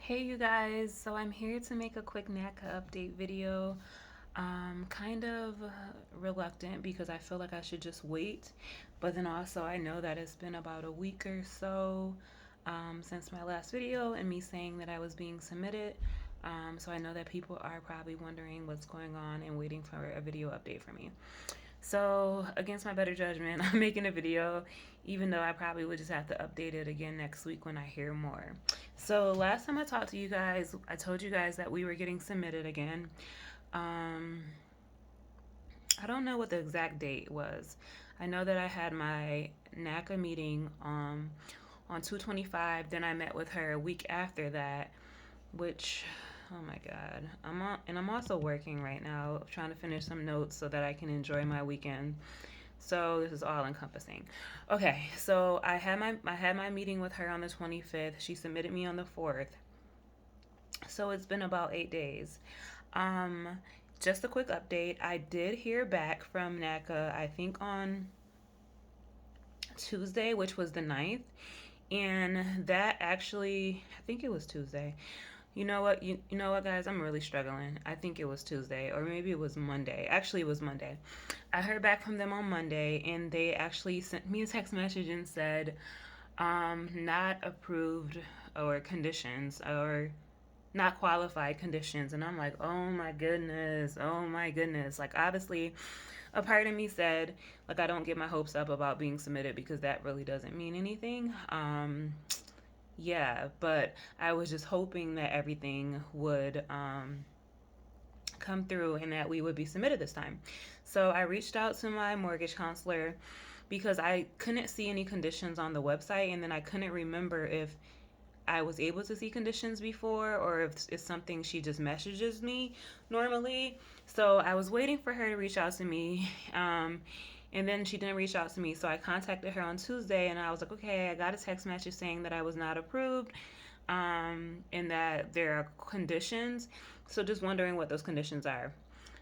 Hey you guys, so I'm here to make a quick NACA update video. Kind of reluctant because I feel like I should just wait, but then also I know that it's been about a week or so since my last video and me saying that I was being submitted. So I know that people are probably wondering what's going on and waiting for a video update from me. So, against my better judgment, I'm making a video, even though I probably would just have to update it again next week when I hear more. So, last time I talked to you guys, I told you guys that we were getting submitted again. Um, I don't know what the exact date was. I know that I had my NACA meeting on 225. Then I met with her a week after that, which oh my god, I'm also working right now trying to finish some notes so that I can enjoy my weekend. So this is all encompassing. Okay, so I had my meeting with her on the 25th. She submitted me on the 4th. So it's been about 8 days. um just a quick update. I did hear back from NACA, I think on Tuesday, which was the 9th, and that actually, I think it was Tuesday. You know what? You know what, guys? I'm really struggling. I think it was Tuesday, or maybe it was Monday. Actually, it was Monday. I heard back from them on Monday, and they actually sent me a text message and said, not approved, or conditions, or not qualified conditions. And I'm like, oh my goodness, oh my goodness. Like, obviously, a part of me said, like, I don't get my hopes up about being submitted because that really doesn't mean anything. Yeah, but I was just hoping that everything would come through and that we would be submitted this time. So I reached out to my mortgage counselor because I couldn't see any conditions on the website, and then I couldn't remember if I was able to see conditions before or if it's something she just messages me normally. So I was waiting for her to reach out to me. And then she didn't reach out to me. So I contacted her on Tuesday and I was like, okay, I got a text message saying that I was not approved, and that there are conditions. So just wondering what those conditions are.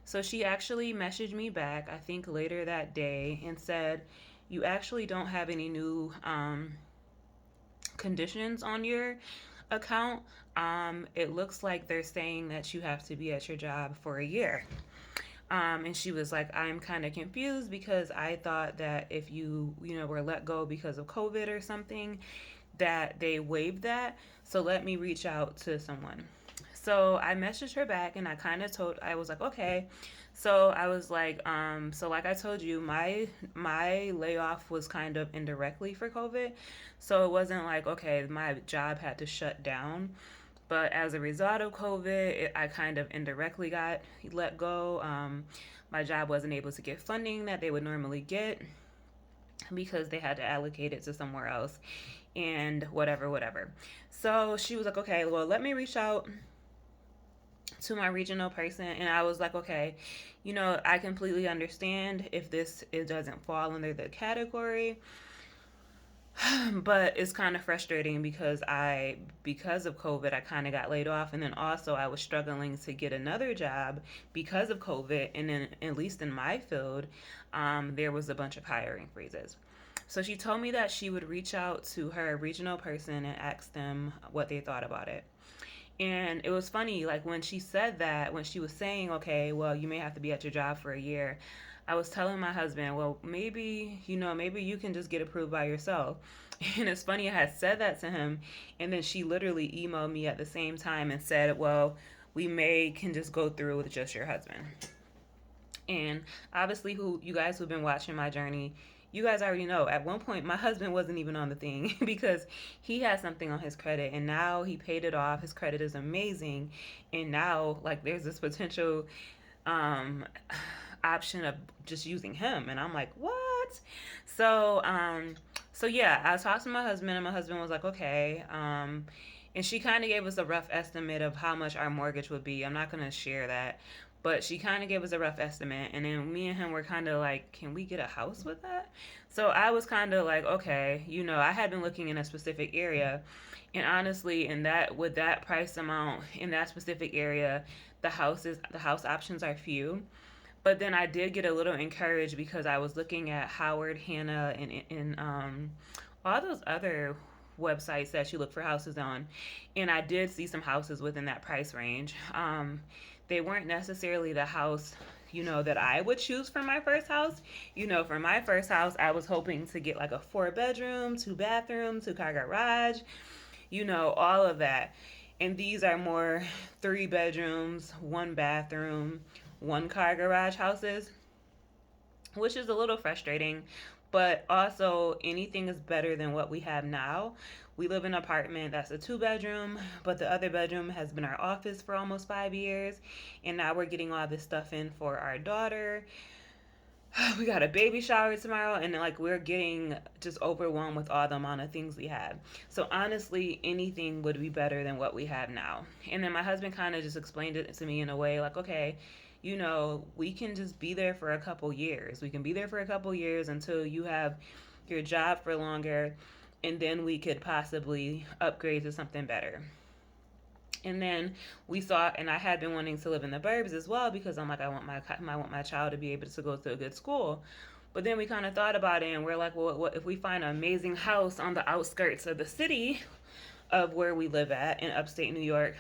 So she actually messaged me back, I think later that day, and said, you actually don't have any new conditions on your account. It looks like they're saying that you have to be at your job for a year. And she was like, I'm kind of confused because I thought that if you were let go because of COVID or something, that they waived that. So let me reach out to someone. So I messaged her back and I was like, okay. So I was like, so like I told you, my layoff was kind of indirectly for COVID. So it wasn't like, okay, my job had to shut down. But as a result of COVID, I kind of indirectly got let go. My job wasn't able to get funding that they would normally get because they had to allocate it to somewhere else and whatever, whatever. So she was like, okay, well, let me reach out to my regional person. And I was like, okay, I completely understand if it doesn't fall under the category. But it's kind of frustrating because of COVID, I kind of got laid off, and then also I was struggling to get another job because of COVID, and then at least in my field, there was a bunch of hiring freezes. So she told me that she would reach out to her regional person and ask them what they thought about it. And it was funny, like when she said that, when she was saying, okay, well, you may have to be at your job for a year, I was telling my husband, well, maybe you can just get approved by yourself. And it's funny, I had said that to him, and then she literally emailed me at the same time and said, well, we may can just go through with just your husband. And obviously, who you guys who've been watching my journey, you guys already know at one point my husband wasn't even on the thing because he had something on his credit and now he paid it off. His credit is amazing. And now, like, there's this potential um, option of just using him. And I'm like, what? So, so yeah, I talked to my husband and my husband was like, okay. And she kind of gave us a rough estimate of how much our mortgage would be. I'm not going to share that, but she kind of gave us a rough estimate. And then me and him were kind of like, can we get a house with that? So I was kind of like, okay, I had been looking in a specific area. And honestly, in that with that price amount in that specific area, the house options are few. But then I did get a little encouraged because I was looking at Howard, Hannah, and all those other websites that you look for houses on, and I did see some houses within that price range. They weren't necessarily the house, that I would choose for my first house. For my first house, I was hoping to get like a 4 bedroom, 2 bathroom, 2 car garage, all of that. And these are more 3 bedrooms, 1 bathroom, 1 car garage houses, which is a little frustrating, but also anything is better than what we have now. We live in an apartment that's a 2 bedroom, but the other bedroom has been our office for almost 5 years. And now we're getting all this stuff in for our daughter. We got a baby shower tomorrow, and like we're getting just overwhelmed with all the amount of things we have. So honestly, anything would be better than what we have now. And then my husband kind of just explained it to me in a way like, okay, we can just be there for a couple years. We can be there for a couple years until you have your job for longer, and then we could possibly upgrade to something better. And then we saw, and I had been wanting to live in the burbs as well because I'm like, I want my child to be able to go to a good school. But then we kind of thought about it, and we're like, well, what if we find an amazing house on the outskirts of the city of where we live at in upstate New York?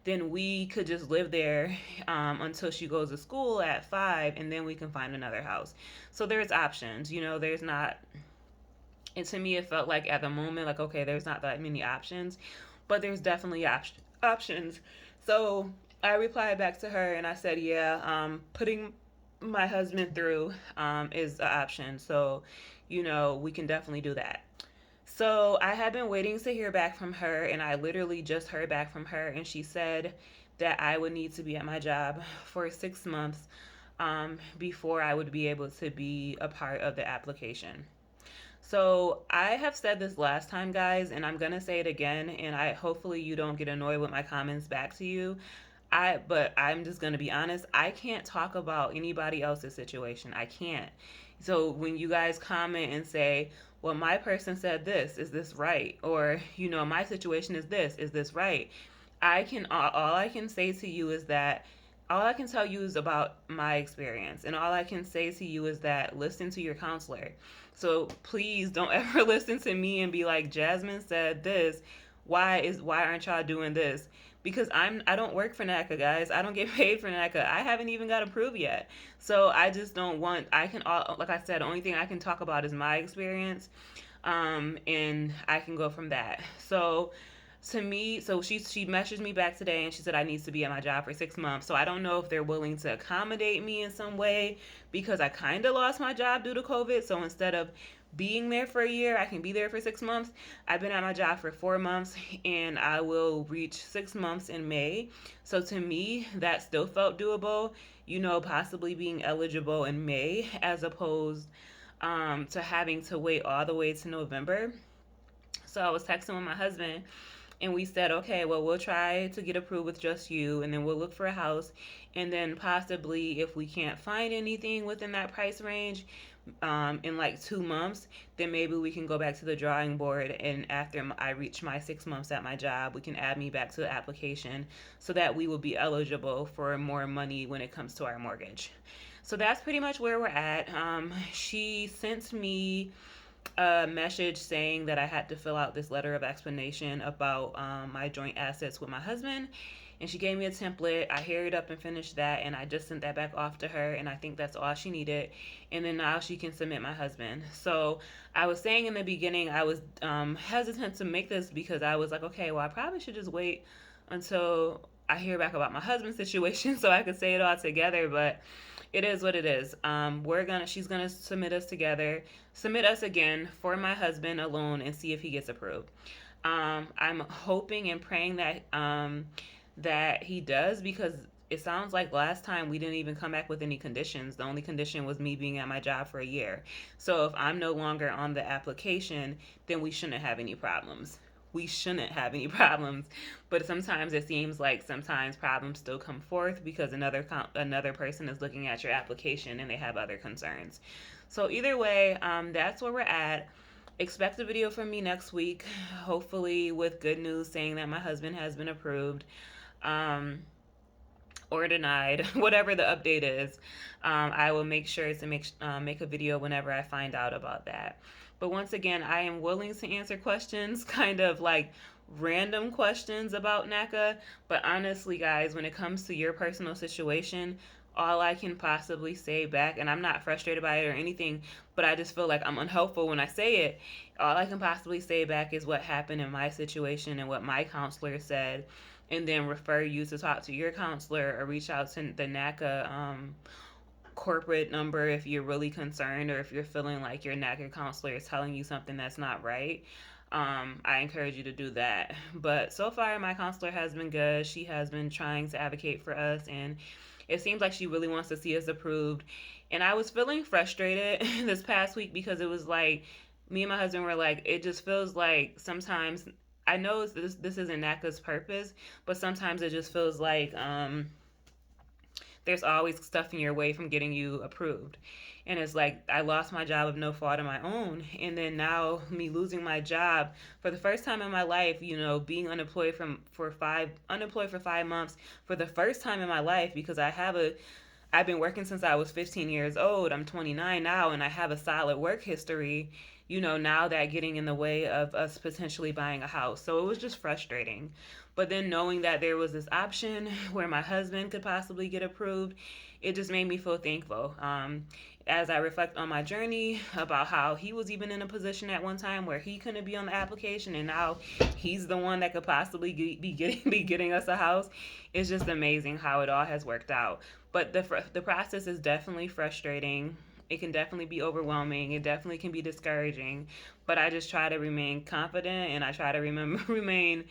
Then we could just live there until she goes to school at 5, and then we can find another house. So there's options. There's not. And to me, it felt like at the moment, like, okay, there's not that many options, but there's definitely options. So I replied back to her and I said, yeah, putting my husband through is an option. So, we can definitely do that. So I had been waiting to hear back from her, and I literally just heard back from her, and she said that I would need to be at my job for 6 months before I would be able to be a part of the application. So I have said this last time, guys, and I'm gonna say it again, and I hopefully you don't get annoyed with my comments back to you. But I'm just gonna be honest, I can't talk about anybody else's situation. I can't. So when you guys comment and say, well, my person said this, is this right? Or, my situation is this right? All I can say to you is that all I can tell you is about my experience, and all I can say to you is that listen to your counselor. So please don't ever listen to me and be like, Jasmine said this, why aren't y'all doing this? Because I don't work for NACA, guys. I don't get paid for NACA. I haven't even got approved yet. So I just don't want. Like I said, the only thing I can talk about is my experience, and I can go from that. So to me, so she messaged me back today and she said I need to be at my job for 6 months. So I don't know if they're willing to accommodate me in some way because I kind of lost my job due to COVID. So instead of being there for a year, I can be there for 6 months. I've been at my job for 4 months, and I will reach 6 months in May. So to me, that still felt doable, possibly being eligible in May as opposed to having to wait all the way to November. So I was texting with my husband, and we said, okay, well, we'll try to get approved with just you, and then we'll look for a house, and then possibly if we can't find anything within that price range in like 2 months, then maybe we can go back to the drawing board, and after I reach my 6 months at my job, we can add me back to the application so that we will be eligible for more money when it comes to our mortgage. So that's pretty much where we're at. She sent me a message saying that I had to fill out this letter of explanation about my joint assets with my husband. And she gave me a template. I hurried up and finished that, and I just sent that back off to her, and I think that's all she needed. And then now she can submit my husband. So I was saying in the beginning, I was hesitant to make this because I was like, okay, well, I probably should just wait until I hear back about my husband's situation so I could say it all together. But it is what it is. She's gonna submit us again for my husband alone and see if he gets approved. I'm hoping and praying that he does, because it sounds like last time we didn't even come back with any conditions. The only condition was me being at my job for a year. So if I'm no longer on the application, then we shouldn't have any problems. We shouldn't have any problems. But sometimes it seems like sometimes problems still come forth because another person is looking at your application and they have other concerns. So either way, that's where we're at. Expect a video from me next week, hopefully with good news saying that my husband has been approved. Or denied, whatever the update is. I will make sure to make a video whenever I find out about that. But once again, I am willing to answer questions, kind of like random questions about NACA. But honestly, guys, when it comes to your personal situation, all I can possibly say back, and I'm not frustrated by it or anything, but I just feel like I'm unhelpful when I say it. All I can possibly say back is what happened in my situation and what my counselor said, and then refer you to talk to your counselor or reach out to the NACA corporate number if you're really concerned or if you're feeling like your NACA counselor is telling you something that's not right. I encourage you to do that. But so far, my counselor has been good. She has been trying to advocate for us, and it seems like she really wants to see us approved. And I was feeling frustrated this past week because it was like me and my husband were like, it just feels like sometimes I know this isn't NACA's purpose, but sometimes it just feels like there's always stuff in your way from getting you approved. And it's like I lost my job of no fault of my own, and then now me losing my job for the first time in my life, being unemployed for 5 months for the first time in my life, because I've been working since I was 15 years old. I'm 29 now, and I have a solid work history. Now that getting in the way of us potentially buying a house. So it was just frustrating. But then knowing that there was this option where my husband could possibly get approved, it just made me feel thankful. As I reflect on my journey about how he was even in a position at one time where he couldn't be on the application, and now he's the one that could possibly be getting us a house. It's just amazing how it all has worked out. But the process is definitely frustrating. It can definitely be overwhelming. It definitely can be discouraging. But I just try to remain confident, and I try to remain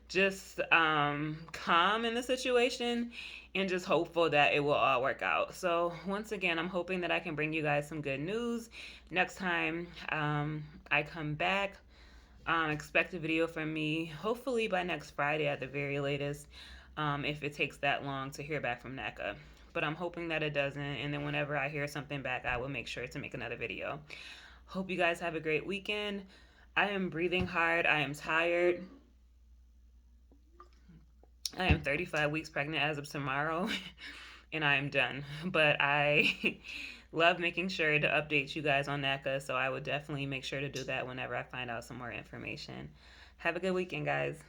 just calm in the situation, and just hopeful that it will all work out. So once again, I'm hoping that I can bring you guys some good news next time I come back. Expect a video from me hopefully by next Friday at the very latest, if it takes that long to hear back from NACA. But I'm hoping that it doesn't, and then whenever I hear something back, I will make sure to make another video. Hope you guys have a great weekend. I am breathing hard. I am tired. I am 35 weeks pregnant as of tomorrow, and I am done. But I love making sure to update you guys on NACA, so I would definitely make sure to do that whenever I find out some more information. Have a good weekend, guys.